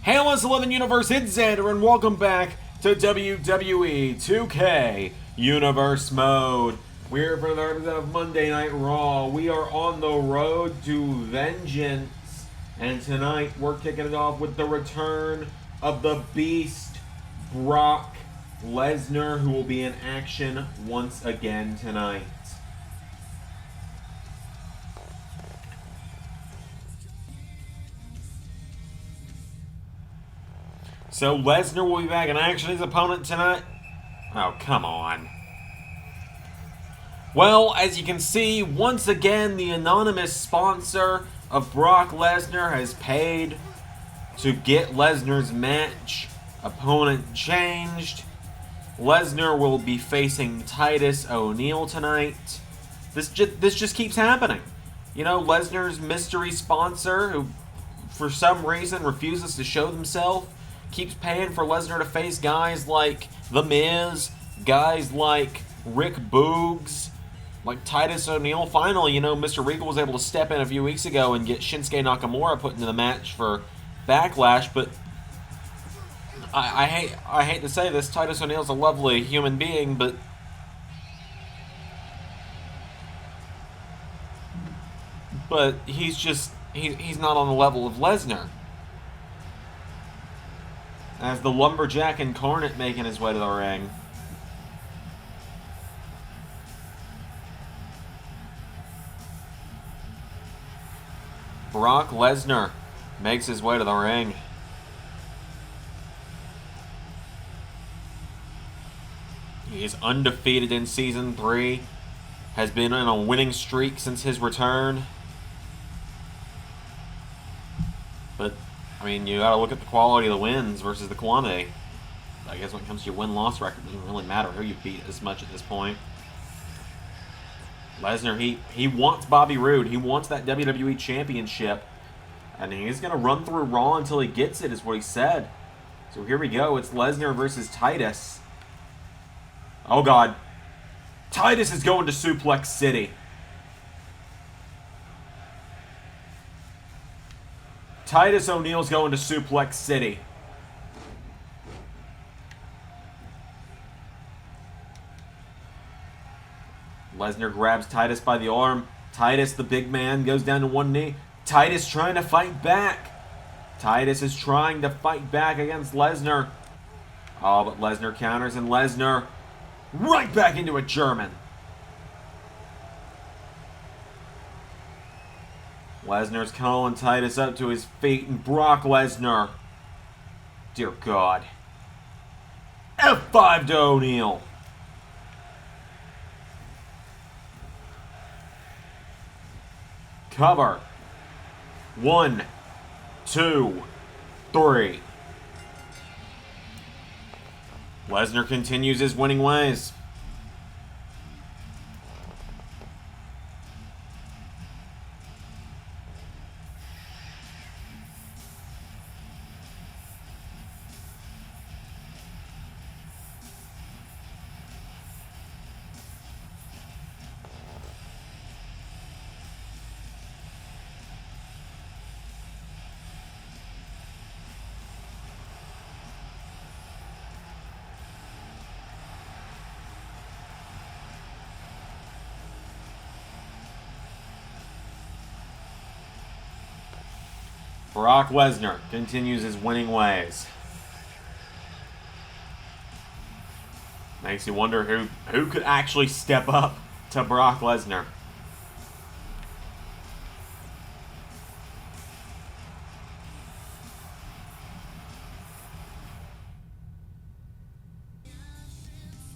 Hey, let's 11 Universe, it's Xander, and welcome back to WWE 2K Universe Mode. We're for the episode of Monday Night Raw. We are on the road to vengeance, and tonight we're kicking it off with the return of the Beast, Brock Lesnar, who will be in action once again tonight. So Lesnar will be back in action. His opponent tonight. Oh, come on. Well, as you can see, once again, the anonymous sponsor of Brock Lesnar has paid to get Lesnar's match opponent changed. Lesnar will be facing Titus O'Neil tonight. This just keeps happening. You know, Lesnar's mystery sponsor, who for some reason refuses to show themselves, keeps paying for Lesnar to face guys like The Miz, guys like Rick Boogs, like Titus O'Neil. Finally, you know, Mr. Regal was able to step in a few weeks ago and get Shinsuke Nakamura put into the match for Backlash, but I hate to say this, Titus O'Neil's a lovely human being, but he's not on the level of Lesnar. As the Lumberjack Incarnate making his way to the ring. Brock Lesnar makes his way to the ring. He is undefeated in Season 3. Has been on a winning streak since his return. But I mean, you gotta look at the quality of the wins versus the quantity. I guess when it comes to your win-loss record, it doesn't really matter who you beat as much at this point. Lesnar, he wants Bobby Roode. He wants that WWE Championship. And he's gonna run through Raw until he gets it, is what he said. So here we go. It's Lesnar versus Titus. Oh, God. Titus is going to Suplex City. Titus O'Neil's going to Suplex City. Lesnar grabs Titus by the arm. Titus, the big man, goes down to one knee. Titus trying to fight back. Titus is trying to fight back against Lesnar. Oh, but Lesnar counters, and Lesnar right back into a German. Lesnar's calling Titus up to his feet, and Brock Lesnar. Dear God. F5 to O'Neil. Cover. 1, 2, 3. Lesnar continues his winning ways. Brock Lesnar continues his winning ways. Makes you wonder who could actually step up to Brock Lesnar.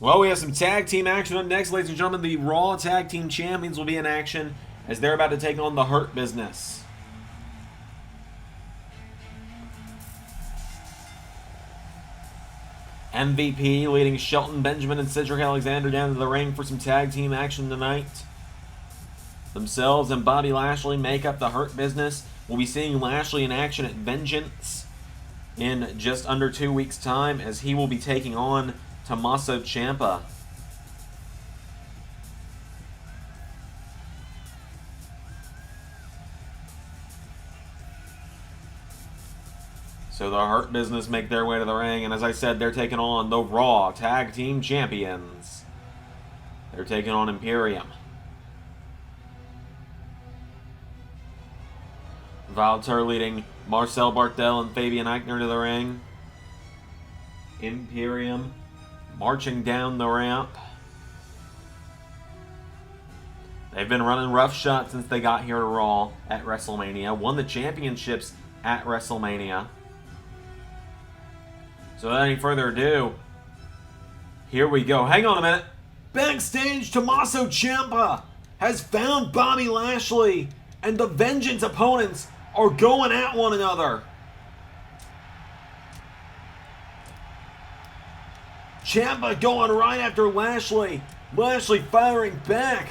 Well, we have some tag team action up next, ladies and gentlemen. The Raw Tag Team Champions will be in action as they're about to take on the Hurt Business. MVP leading Shelton Benjamin and Cedric Alexander down to the ring for some tag team action tonight. Themselves and Bobby Lashley make up the Hurt Business. We'll be seeing Lashley in action at Vengeance in just under 2 weeks' time as he will be taking on Tommaso Ciampa. So the Hurt Business make their way to the ring, and as I said, they're taking on the Raw Tag Team Champions. They're taking on Imperium. Walter leading Marcel Barthel and Fabian Eichner to the ring. Imperium marching down the ramp. They've been running roughshod since they got here to Raw at WrestleMania. Won the championships at WrestleMania. So without any further ado, here we go. Hang on a minute. Backstage, Tommaso Ciampa has found Bobby Lashley, and the Vengeance opponents are going at one another. Ciampa going right after Lashley. Lashley firing back.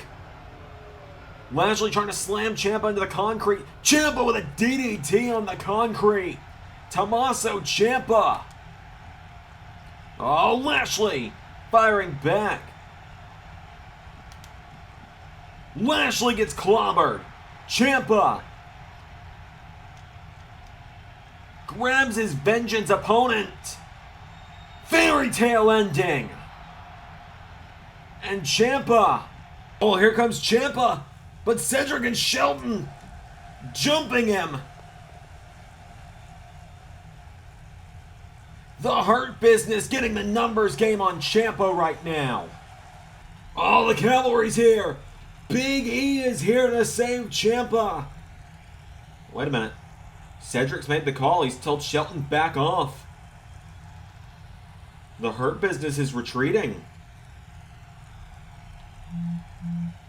Lashley trying to slam Ciampa into the concrete. Ciampa with a DDT on the concrete. Tommaso Ciampa. Oh, Lashley firing back. Lashley gets clobbered. Ciampa grabs his Vengeance opponent. Fairy tale ending. And Ciampa. Oh, here comes Ciampa. But Cedric and Shelton jumping him. The Hurt Business getting the numbers game on Ciampa right now. Oh, the cavalry's here. Big E is here to save Ciampa. Wait a minute. Cedric's made the call. He's told Shelton back off. The Hurt Business is retreating.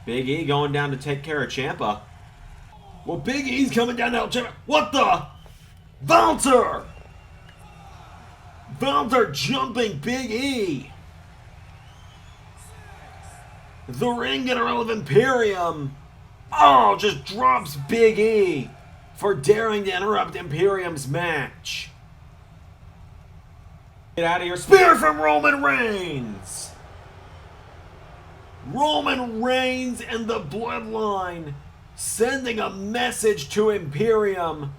Big E going down to take care of Ciampa. Well, Big E's coming down to help Ciampa. What the? Walter! Walter jumping Big E. The ring general of Imperium. Oh, just drops Big E for daring to interrupt Imperium's match. Get out of here. Spear from Roman Reigns. Roman Reigns and the Bloodline sending a message to Imperium.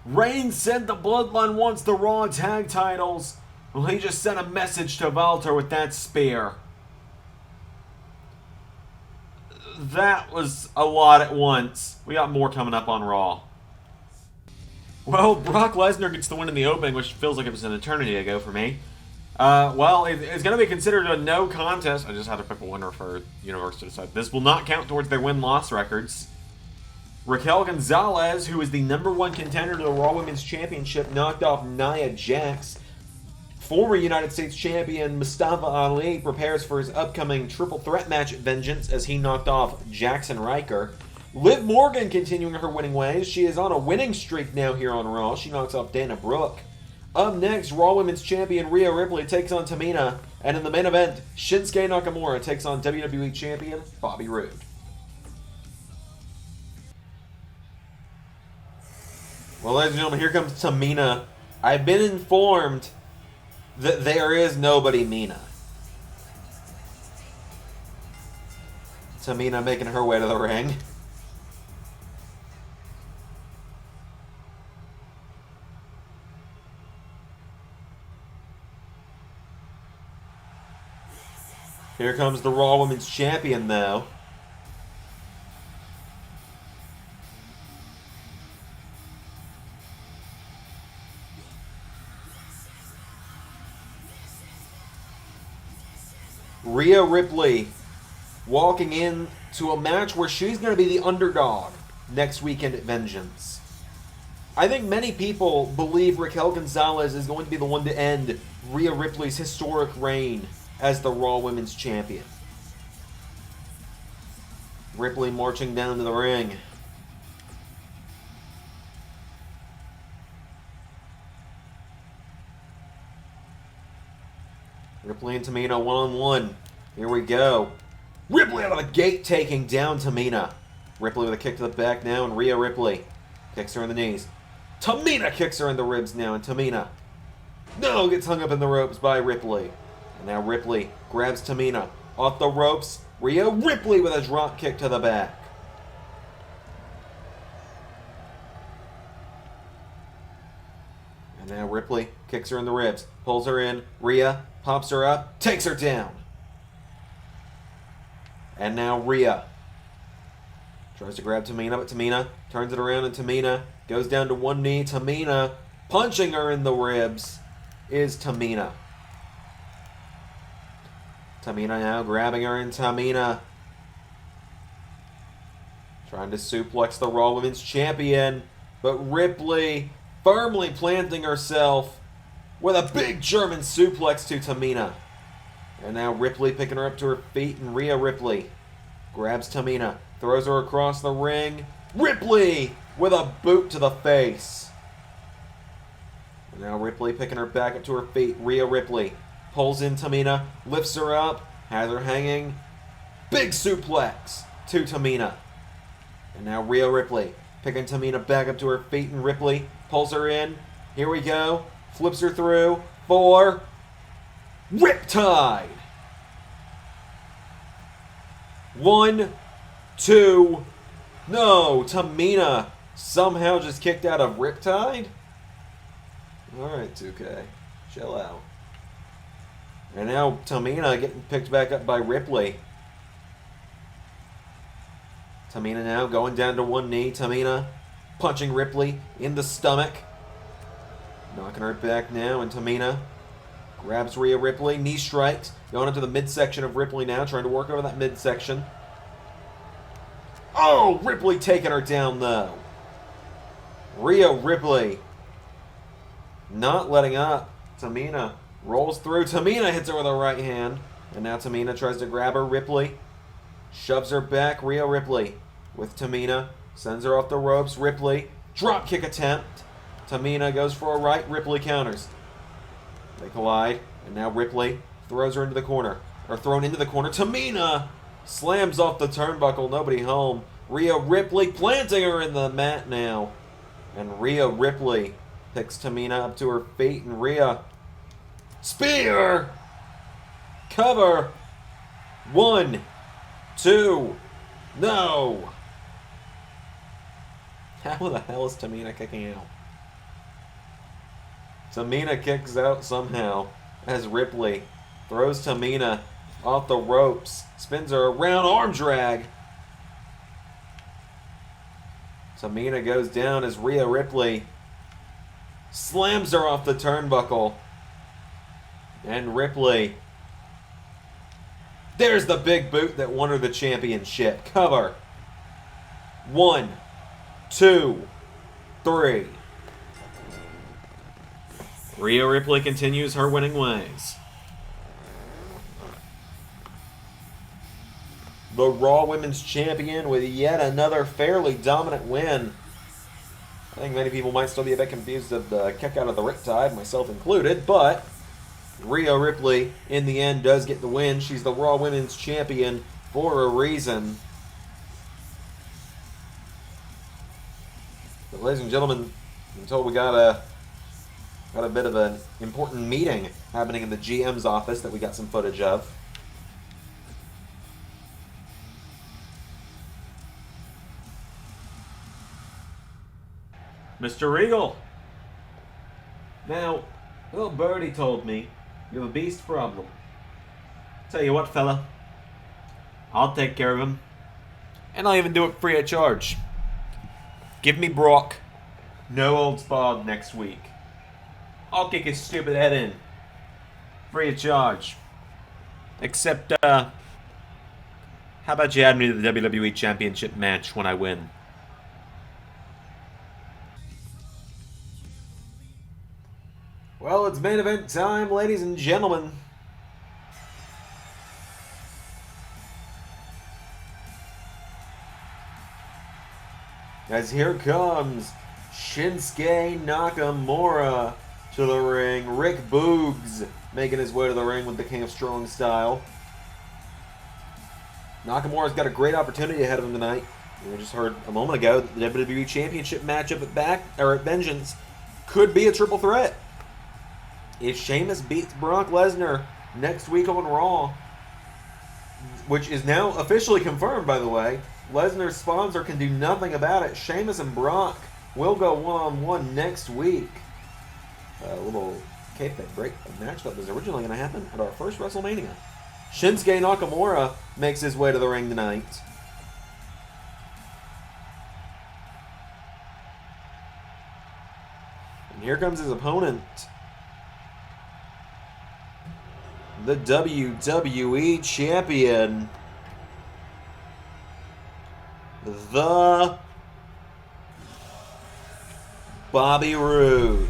Reigns said the Bloodline wants the Raw tag titles. Well, he just sent a message to Walter with that spear. That was a lot at once. We got more coming up on Raw. Well, Brock Lesnar gets the win in the opening, which feels like it was an eternity ago for me. Well, it's going to be considered a no contest. I just had to pick a winner for Universe to decide. This will not count towards their win-loss records. Raquel Gonzalez, who is the #1 contender to the Raw Women's Championship, knocked off Nia Jax. Former United States Champion Mustafa Ali prepares for his upcoming triple threat match at Vengeance as he knocked off Jackson Riker. Liv Morgan continuing her winning ways. She is on a winning streak now here on Raw. She knocks off Dana Brooke. Up next, Raw Women's Champion Rhea Ripley takes on Tamina. And in the main event, Shinsuke Nakamura takes on WWE Champion Bobby Roode. Well, ladies and gentlemen, here comes Tamina. I've been informed that there is nobody Mina. Tamina making her way to the ring. Here comes the Raw Women's Champion, though. Rhea Ripley walking in to a match where she's going to be the underdog next weekend at Vengeance. I think many people believe Raquel Gonzalez is going to be the one to end Rhea Ripley's historic reign as the Raw Women's Champion. Ripley marching down to the ring. Ripley and Tamina one-on-one. Here we go. Ripley out of the gate taking down Tamina. Ripley with a kick to the back now, and Rhea Ripley kicks her in the knees. Tamina kicks her in the ribs now, and Tamina gets hung up in the ropes by Ripley. And now Ripley grabs Tamina off the ropes. Rhea Ripley with a drop kick to the back. And now Ripley kicks her in the ribs, pulls her in. Rhea pops her up, takes her down. And now Rhea tries to grab Tamina, but Tamina turns it around, and Tamina goes down to one knee. Tamina punching her in the ribs is Tamina. Tamina now grabbing her, and Tamina trying to suplex the Raw Women's Champion, but Ripley firmly planting herself with a big German suplex to Tamina. And now Ripley picking her up to her feet, and Rhea Ripley grabs Tamina, throws her across the ring. Ripley with a boot to the face. And now Ripley picking her back up to her feet. Rhea Ripley pulls in Tamina, lifts her up, has her hanging. Big suplex to Tamina. And now Rhea Ripley picking Tamina back up to her feet, and Ripley pulls her in. Here we go. Flips her through for Riptide. 1, 2, no. Tamina somehow just kicked out of Riptide? Alright, 2K. Chill out. And now Tamina getting picked back up by Ripley. Tamina now going down to one knee. Tamina punching Ripley in the stomach. Knocking her back now, and Tamina grabs Rhea Ripley. Knee strikes. Going into the midsection of Ripley now, trying to work over that midsection. Oh, Ripley taking her down though. Rhea Ripley not letting up. Tamina rolls through. Tamina hits her with a right hand. And now Tamina tries to grab her. Ripley shoves her back. Rhea Ripley with Tamina. Sends her off the ropes. Ripley drop kick attempt. Tamina goes for a right. Ripley counters. They collide. And now Ripley throws her into the corner. Or thrown into the corner. Tamina slams off the turnbuckle. Nobody home. Rhea Ripley planting her in the mat now. And Rhea Ripley picks Tamina up to her feet. And Rhea spear. Cover. 1, 2, no. How the hell is Tamina kicking out? Tamina kicks out somehow as Ripley throws Tamina off the ropes, spins her around, arm drag. Tamina goes down as Rhea Ripley slams her off the turnbuckle. And Ripley, there's the big boot that won her the championship. Cover. 1, 2, 3. Rhea Ripley continues her winning ways. The Raw Women's Champion with yet another fairly dominant win. I think many people might still be a bit confused of the kick out of the Riptide, myself included, but Rhea Ripley, in the end, does get the win. She's the Raw Women's Champion for a reason. But ladies and gentlemen, I'm told we got a bit of an important meeting happening in the GM's office that we got some footage of. Mr. Regal. Now, little birdie told me you have a beast problem. Tell you what, fella. I'll take care of him. And I'll even do it free of charge. Give me Brock. No holds barred next week. I'll kick his stupid head in. Free of charge. Except, how about you add me to the WWE Championship match when I win? Well, it's main event time, ladies and gentlemen. As here comes Shinsuke Nakamura to the ring. Rick Boogs making his way to the ring with the King of Strong Style. Nakamura's got a great opportunity ahead of him tonight. We just heard a moment ago that the WWE Championship matchup at Vengeance could be a triple threat. If Sheamus beats Brock Lesnar next week on Raw, which is now officially confirmed, by the way, Lesnar's sponsor can do nothing about it. Sheamus and Brock will go one-on-one next week. a little kayfabe break, a match that was originally going to happen at our first WrestleMania. Shinsuke Nakamura makes his way to the ring tonight. And here comes his opponent, the WWE Champion, the Bobby Roode.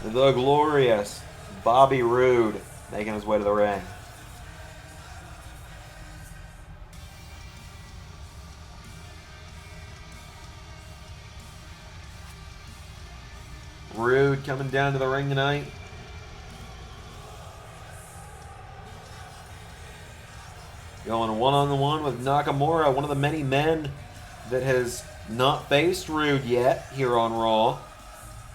The glorious Bobby Roode making his way to the ring. Roode coming down to the ring tonight. Going one-on-one with Nakamura, one of the many men that has not faced Roode yet here on Raw.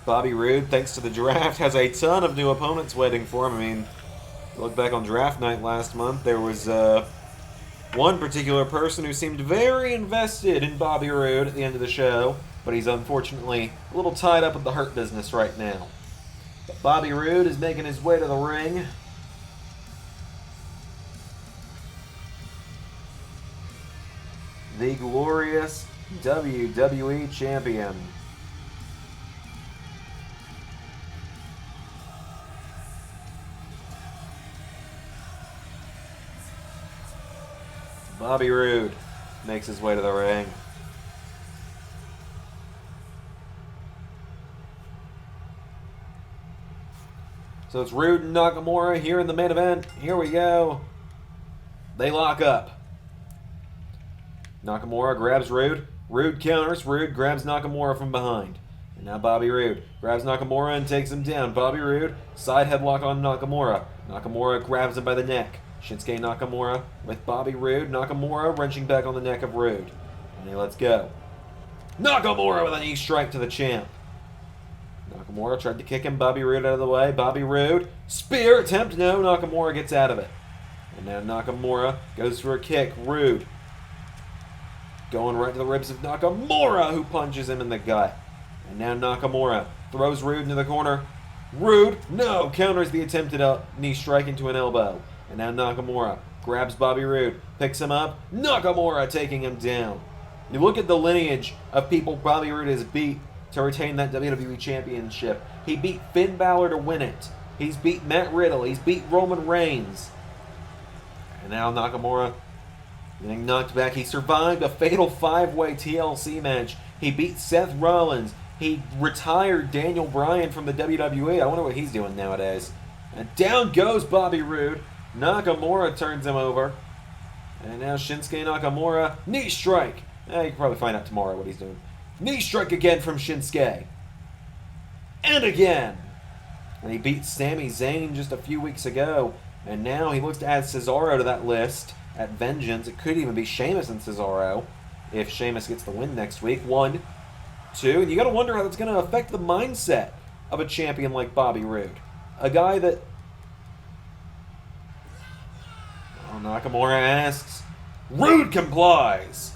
Bobby Roode, thanks to the draft, has a ton of new opponents waiting for him. I mean, look back on draft night last month, there was one particular person who seemed very invested in Bobby Roode at the end of the show, but he's unfortunately a little tied up with the Hurt Business right now. But Bobby Roode is making his way to the ring. The glorious WWE Champion. Bobby Roode makes his way to the ring. So it's Roode and Nakamura here in the main event. Here we go. They lock up. Nakamura grabs Roode. Roode counters. Roode grabs Nakamura from behind. And now Bobby Roode grabs Nakamura and takes him down. Bobby Roode, side headlock on Nakamura. Nakamura grabs him by the neck. Shinsuke Nakamura with Bobby Roode. Nakamura wrenching back on the neck of Roode. And he lets go. Nakamura with a knee strike to the champ. Nakamura tried to kick him. Bobby Roode out of the way. Bobby Roode, spear attempt. No, Nakamura gets out of it. And now Nakamura goes for a kick. Roode going right to the ribs of Nakamura, who punches him in the gut. And now Nakamura throws Roode into the corner. Roode, no, counters the attempted knee strike into an elbow. And now Nakamura grabs Bobby Roode, picks him up. Nakamura taking him down. You look at the lineage of people Bobby Roode has beat to retain that WWE Championship. He beat Finn Balor to win it. He's beat Matt Riddle. He's beat Roman Reigns. And now Nakamura getting knocked back. He survived a fatal 5-way TLC match. He beat Seth Rollins. He retired Daniel Bryan from the WWE. I wonder what he's doing nowadays. And down goes Bobby Roode. Nakamura turns him over. And now Shinsuke Nakamura. Knee strike. You can probably find out tomorrow what he's doing. Knee strike again from Shinsuke. And again. And he beat Sami Zayn just a few weeks ago. And now he looks to add Cesaro to that list at Vengeance. It could even be Sheamus and Cesaro if Sheamus gets the win next week. 1, 2. And you got to wonder how that's going to affect the mindset of a champion like Bobby Roode. A guy that... Nakamura asks. Roode complies.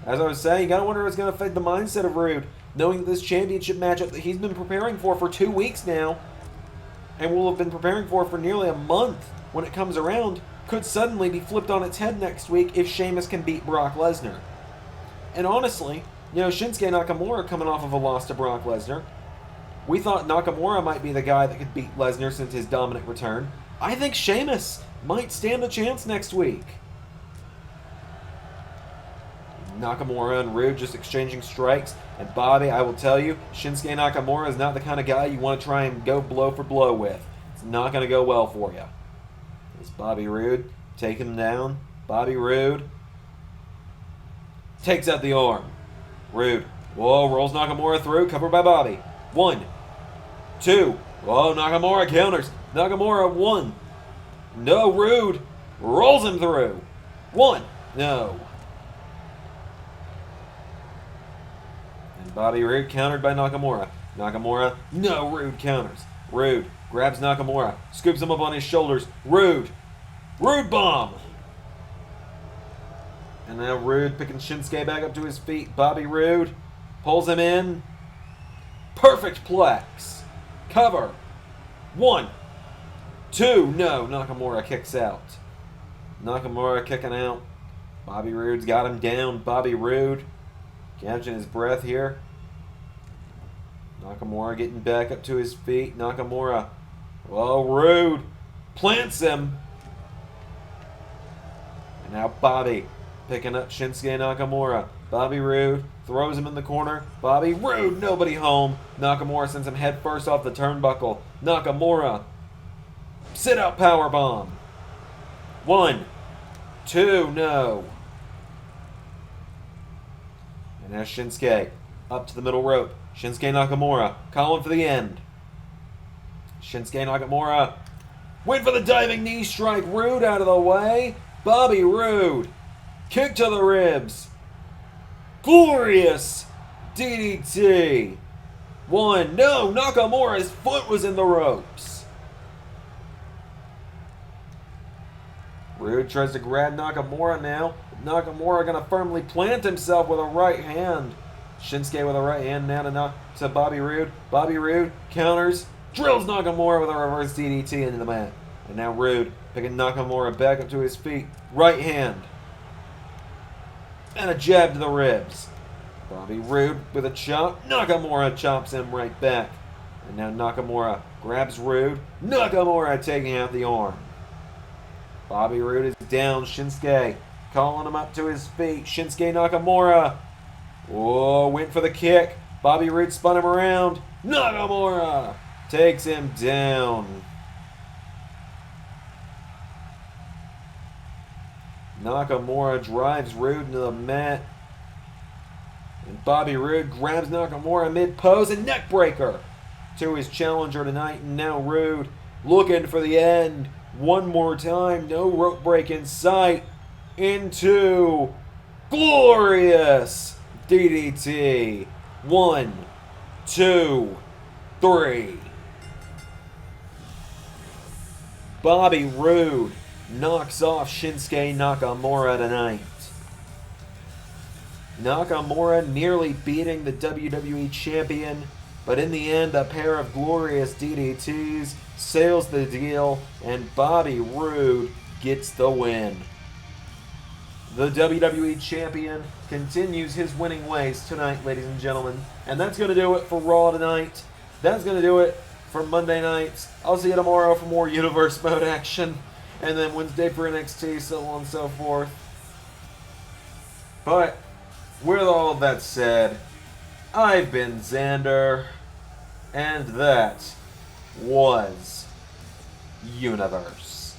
As I was saying, you gotta wonder if it's gonna affect the mindset of Roode, knowing that this championship matchup that he's been preparing for 2 weeks now, and will have been preparing for nearly a month when it comes around, could suddenly be flipped on its head next week if Sheamus can beat Brock Lesnar. And honestly, Shinsuke Nakamura coming off of a loss to Brock Lesnar, we thought Nakamura might be the guy that could beat Lesnar since his dominant return. I think Sheamus might stand a chance next week. Nakamura and Roode just exchanging strikes. And Bobby, I will tell you, Shinsuke Nakamura is not the kind of guy you want to try and go blow for blow with. It's not going to go well for you. It's Bobby Roode taking him down. Bobby Roode takes out the arm. Roode, whoa, rolls Nakamura through, covered by Bobby. 1, 2, whoa, Nakamura counters. Nakamura 1. No, Roode rolls him through. 1, no. And Bobby Roode countered by Nakamura. Nakamura, no, Roode counters. Roode grabs Nakamura, scoops him up on his shoulders. Roode bomb. And now Roode picking Shinsuke back up to his feet. Bobby Roode pulls him in. Perfect plex. Cover. 1, 2. No, Nakamura kicks out. Nakamura kicking out. Bobby Roode's got him down. Bobby Roode catching his breath here. Nakamura getting back up to his feet. Nakamura. Well, Roode plants him. And now Bobby picking up Shinsuke Nakamura. Bobby Roode throws him in the corner. Bobby Roode, nobody home. Nakamura sends him head first off the turnbuckle. Nakamura. Sit out powerbomb. 1, 2, no. And now Shinsuke up to the middle rope. Shinsuke Nakamura calling for the end. Shinsuke Nakamura went for the diving knee strike. Roode out of the way. Bobby Roode kick to the ribs. Glorious DDT. 1, no, Nakamura's foot was in the ropes. Roode tries to grab Nakamura now. Nakamura going to firmly plant himself with a right hand. Shinsuke with a right hand now to Bobby Roode. Bobby Roode counters, drills Nakamura with a reverse DDT into the mat. And now Roode picking Nakamura back up to his feet. Right hand. And a jab to the ribs. Bobby Roode with a chop. Nakamura chops him right back. And now Nakamura grabs Roode. Nakamura taking out the arm. Bobby Roode is down. Shinsuke calling him up to his feet. Shinsuke Nakamura. Whoa, went for the kick. Bobby Roode spun him around. Nakamura takes him down. Nakamura drives Roode into the mat. And Bobby Roode grabs Nakamura mid-pose and neckbreaker to his challenger tonight. And now Roode looking for the end. One more time. No rope break in sight. Into glorious DDT. 1, 2, 3. Bobby Roode knocks off Shinsuke Nakamura tonight. Nakamura nearly beating the WWE Champion, but in the end, a pair of glorious DDTs seals the deal, and Bobby Roode gets the win. The WWE Champion continues his winning ways tonight, ladies and gentlemen. And that's going to do it for Raw tonight. That's going to do it for Monday nights. I'll see you tomorrow for more Universe Mode action. And then Wednesday for NXT, so on and so forth. But with all of that said, I've been Xander, and that was Universe.